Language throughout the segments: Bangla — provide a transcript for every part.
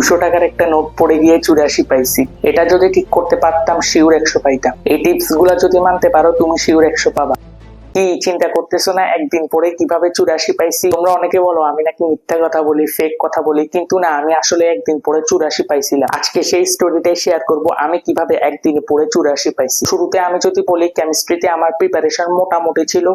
200 টাকার একটা নোট পড়ে গিয়ে 84 পাইছি। এটা যদি ঠিক করতে পারতাম শিওর 100 পাইতাম। এই টিপস গুলা যদি মানতে পারো তুমি শিওর 100 পাবা। কি চিন্তা করতেছো না একদিন পরে কিভাবে 84 পাইছি? তোমরা অনেকে বলো আমি নাকি মিথ্যা কথা বলি, ফেক কথা বলি, কিন্তু না, আমি আসলে একদিন পরে 84 পাইছিলাম। আজকে সেই স্টোরিটাই শেয়ার করব আমি কিভাবে একদিনে পরে 84 পাইছি। শুরুতে আমি যদি বলি, কেমিস্ট্রিতে আমার প্রিপারেশন মোটামুটি ছিল।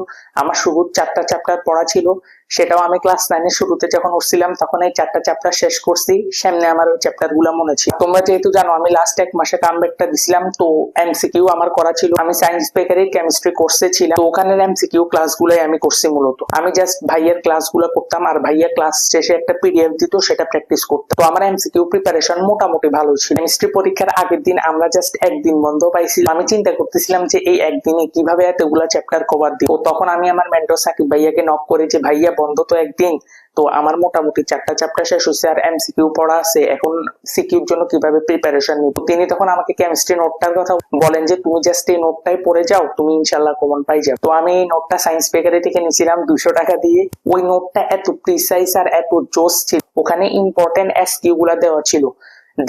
আমার শুরু 4টা চ্যাপ্টার পড়া ছিল, সেটাও আমি ক্লাস 9 শুরুতে যখন উঠছিলাম তখন এই 4টা চ্যাপ্টার শেষ করছি। সামনে আমার ওই চ্যাপ্টার গুলা মনে ছিল। তোমরা যেহেতু জানো আমি লাস্ট 1 মাসে কামব্যাকটা দিছিলাম, তো এমসিকিউ আমার করা ছিল। আমি সায়েন্স বেকারির কেমিস্ট্রি কোর্সে ছিলাম, তো ওখানে এমসিকিউ ক্লাসগুলাই আমি করছি। মূলত আমি জাস্ট ভাইয়ের ক্লাসগুলো করতাম আর ভাইয়া ক্লাস শেষে একটা পিডিএফ দিত, সেটা প্র্যাকটিস করতাম। তো আমার এমসিকিউ প্রিপারেশন মোটামুটি ভালো ছিল। কেমিস্ট্রি পরীক্ষার আগের দিন আমরা জাস্ট একদিন বন্ধ পাইছিলাম। আমি চিন্তা করতেছিলাম যে এই একদিনে কিভাবে এতগুলা চ্যাপ্টার কভার দিব। তখন আমি আমার মেন্টর সাকিব ভাইয়াকে নক করে যে ভাইয়া বন্ধ তো একদিন, তো আমার মোটামুটি 4টা চ্যাপ্টার শেষ হয়েছে আর এমসিকিউ পড়া আছে, এখন সিকিউর জন্য কিভাবে প্রিপারেশন নিব। তিনি তখন আমাকে কেমিস্ট্রি নোটটার কথা বলেন যে তুমি জাস্ট এই নোটটাই পড়ে যাও, তুমি ইনশাল্লাহ কমন পাই যাও। তো আমি এই নোটটা সায়েন্স বেকারি থেকে নিয়েছিলাম 200 টাকা দিয়ে। ওই নোটটা এত প্রিসাইজ আর এত জোস ছিল, ওখানে ইম্পর্টেন্ট এসকিউ গুলা দেওয়া ছিল,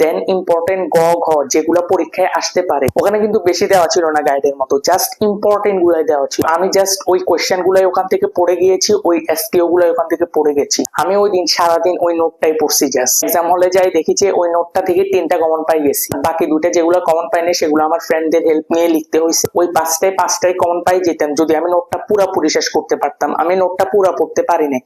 দেন ইম্পর্টেন্ট গ ঘ যেগুলো পরীক্ষায় আসতে পারে। ওখানে কিন্তু বেশি দেওয়া ছিল না গাইডের মতো, জাস্ট ইম্পর্টেন্ট গুলাই দেওয়া ছিল। আমি জাস্ট ওই কোয়েশ্চেন গুলাই ওখান থেকে পড়ে গিয়েছি, ওই এসকিউ গুলাই ওখান থেকে পড়ে গেছি। আমি ওই দিন সারাদিন ওই নোটটাই পড়ছি। জাস্ট এক্সাম হলে যাই দেখি যে ওই নোটটা থেকে 3টা কমন পাই গেছি। বাকি 2টা যেগুলো কমন পাইনি সেগুলো আমার ফ্রেন্ডদের হেল্প নিয়ে লিখতে হয়েছে। ওই 5টায় কমন পাই যেতাম যদি আমি নোটটা পুরোপুরি শেষ করতে পারতাম। আমি নোটটা পুরো পড়তে পারিনি।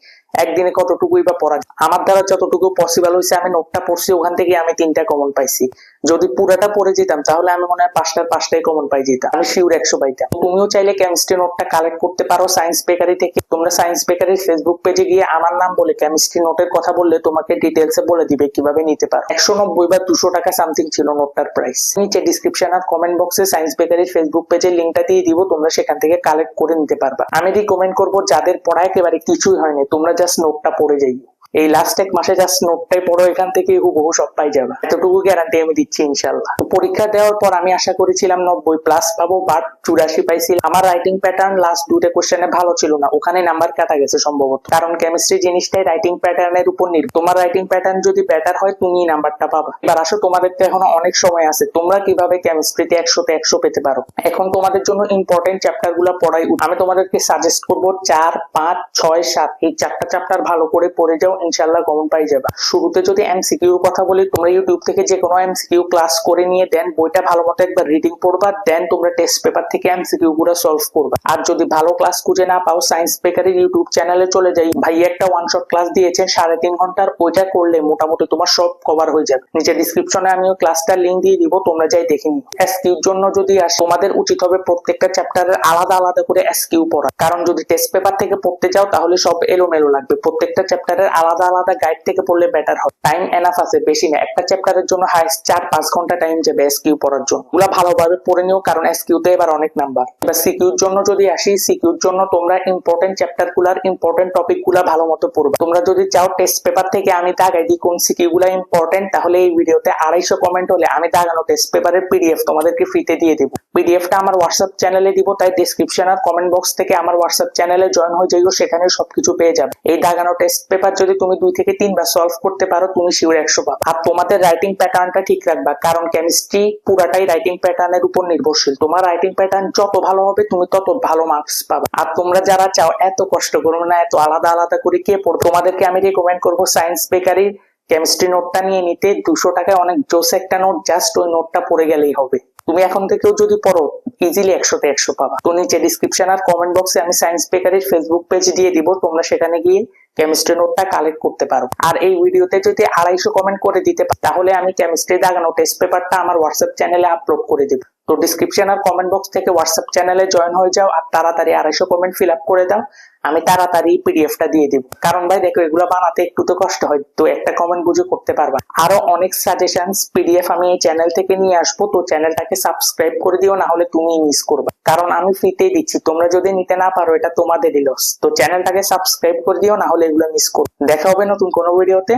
একদিনে কতটুকুই বা পড়া, আমার দ্বারা যতটুকু পসিবল হয়েছে আমি নোটটা পড়ছি, ওখান থেকে আমি 3টা কমন পাইছি। যদি পুরাটা পড়ে যেতাম তাহলে আমি মনে হয় 5টায় কমন পাই যেতাম, আমি শিওর 100 পাইতাম। তুমিও চাইলে কেমিস্ট্রি নোটটা কালেক্ট করতে পারো সায়েন্স বেকারি থেকে। তোমরা সায়েন্স বেকারির ফেসবুক পেজে গিয়ে আমার নাম বলে কেমিস্ট্রি নোটের কথা বললে তোমাকে ডিটেলসে বলে দিবে কিভাবে নিতে পারো। 190 বা 200 টাকা সামথিং ছিল নোটটার প্রাইস। নিচে ডিসক্রিপশন আর কমেন্ট বক্সে সায়েন্স বেকারির ফেসবুক পেজের লিঙ্কটা দিয়ে দিব, তোমরা সেখান থেকে কালেক্ট করে নিতে পারবা। আমি রিকমেন্ড করবো যাদের পড়া একেবারে কিছুই হয়নি, তোমরা জাস্ট নোটটা পড়ে যাই। এই লাস্ট 1 মাসে জাস্ট নোটটাই পড়ো, এখান থেকে হুবহু সব পাই যাবে, এতটুকু গ্যারান্টি আমি দিচ্ছি ইনশাল্লাহ। পরীক্ষা দেওয়ার পর আমি আশা করেছিলাম 90+ পাবো, বাট 84 পাইছি। আমার রাইটিং প্যাটার্ন লাস্ট 2টা কোশ্চেনে ভালো ছিল না, ওখানে নাম্বার কাটা গেছে সম্ভবত, কারণ কেমিস্ট্রি জিনিসটাই রাইটিং প্যাটার্নের উপর নির্ভর। তোমার রাইটিং প্যাটার্ন যদি বেটার হয় তুমি নাম্বারটা পাবা। এবার আসো, তোমাদের তো এখনো অনেক সময় আছে, তোমরা কিভাবে কেমিস্ট্রিতে 100তে 100 পেতে পারো। এখন তোমাদের জন্য ইম্পর্টেন্ট চ্যাপ্টার গুলো পড়াই। আমি তোমাদেরকে সাজেস্ট করবো 4, 5, 6, 7 এই 4টা চ্যাপ্টার ভালো করে পড়ে যাও, ইনশাআল্লাহ কমন পাই যাবে। শুরুতে যদি এমসিকিউর কথা বলি, তোমরা ইউটিউব থেকে যে কোনো এমসিকিউ ক্লাস করে নিয়ে দেন বইটা ভালো মতো একবার রিডিং পড়বা, দেন তোমরা টেস্ট পেপার থেকে এমসিকিউ গুলো সলভ করবা। আর যদি ভালো ক্লাস খুঁজে না পাও, সায়েন্স বেকারির ইউটিউব চ্যানেলে চলে যাই, ভাই একটা ওয়ান শট ক্লাস দিয়েছেন 3.5 ঘন্টার, ওইটা করলে মোটামুটি তোমার সব কভার হয়ে যাবে। নিচে ডিসক্রিপশনে আমি ওই ক্লাসটার লিংক দিয়ে দিব, তোমরা যাই দেখে নিও। এসকিউর জন্য যদি আসো, তোমাদের উচিত হবে প্রত্যেকটা চ্যাপ্টারের আলাদা আলাদা করে এসকিউ পড়া, কারণ যদি টেস্ট পেপার থেকে পড়তে যাও তাহলে সব এলোমেলো লাগবে। প্রত্যেকটা চ্যাপ্টারের আলাদা আলাদা গাইড থেকে পড়লে বেটার হয়। টাইম এনাফ আছে, বেশি না। একটা চ্যাপ্টারের জন্য হাইস্ট 4-5 ঘন্টা টাইম যাবে এসকিউ পড়ার জন্য। ওগুলা ভালোভাবে পড়ে নিও, কারণ এসকিউ তে এবার অনেক নাম্বার। এবার সিকিউর জন্য যদি আসি, সিকিউর জন্য তোমরা ইম্পর্টেন্ট চ্যাপ্টার গুলার ইম্পর্টেন্ট টপিক গুলা ভালো মতো পড়বে। তোমরা যদি চাও টেস্ট পেপার থেকে আমি দাগাই দিই কোন সিকিউ গুলা ইম্পর্টেন্ট, তাহলে এই ভিডিওতে 250 কমেন্ট হলে আমি দাগানো টেস্ট পেপারের পিডিএফ তোমাদেরকে ফ্রিতে দিয়ে দিব। পিডিএফটা আমার হোয়াটসঅ্যাপ চ্যানেলে দিব, তাই ডেসক্রিপশন আর কমেন্ট বক্স থেকে আমার হোয়াটসঅ্যাপ চ্যানেলে জয়েন হয়ে যাইও, সেখানে সবকিছু পেয়ে যাবে। এই দাগানো টেস্ট পেপার যদি তুমি 2 থেকে 3 বার সলভ করতে পারো, তুমি শিওর 100 পাবে। আর তোমাদের রাইটিং প্যাটার্নটা ঠিক রাখবা, কারণ কেমিস্ট্রি পুরাটাই রাইটিং প্যাটার্নের উপর নির্ভরশীল। তোমার রাইটিং প্যাটার্ন যত ভালো হবে তুমি তত ভালো মার্কস পাবে। আর তোমরা যারা চাও এত কষ্ট করবে না, এত আলাদা আলাদা করে কে পড়বে, তোমাদেরকে আমি রিকমেন্ড করবো সায়েন্স বেকারির কেমিস্ট্রি নোটটা নিয়ে নিতে। 200 টাকায় অনেক জোস একটা নোট, জাস্ট ওই নোটটা পড়ে গেলেই হবে। তুমি এখন থেকেও যদি পড়ো ইজিলি 100তে 100 পাবা। তো নিচে ডিসক্রিপশন আর কমেন্ট বক্সে আমি সায়েন্স বেকারির ফেসবুক পেজ দিয়ে দিব, তোমরা সেখানে গিয়ে কেমিস্ট্রি নোটটা কালেক্ট করতে পারো। আর এই ভিডিওতে যদি 250 কমেন্ট করে দিতে পারো, তাহলে আমি কেমিস্ট্রি দাগানো টেস্ট পেপারটা আমার হোয়াটসঅ্যাপ চ্যানেলে আপলোড করে দেব। তো ডিসক্রিপশন আর কমেন্ট বক্স থেকে হোয়াটসঅ্যাপ চ্যানেলে জয়েন হয়ে যাও আর তাড়াতাড়ি 250 কমেন্ট ফিল আপ করে দাও, আমি তাড়াতাড়ি পিডিএফটা দিয়ে দিব। কারণ ভাই দেখো, এগুলো বানাতে একটু তো কষ্ট হয়, তো একটা কমেন্ট বুঝে করতে পারবা। আরো অনেক সাজেশনস পিডিএফ আমি এই চ্যানেল থেকে নিয়ে আসবো, তো চ্যানেলটাকে সাবস্ক্রাইব করে দিও, না হলে তুমি মিস করবে। কারণ আমি ফ্রিতেই দিচ্ছি, তোমরা যদি নিতে না পারো এটা তোমাদেরই লস। তো চ্যানেলটাকে সাবস্ক্রাইব করে দিও, না হলে এগুলো মিস করবে। দেখা হবে নতুন কোনো ভিডিওতে।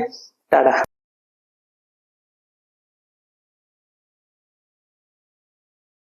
টাটা।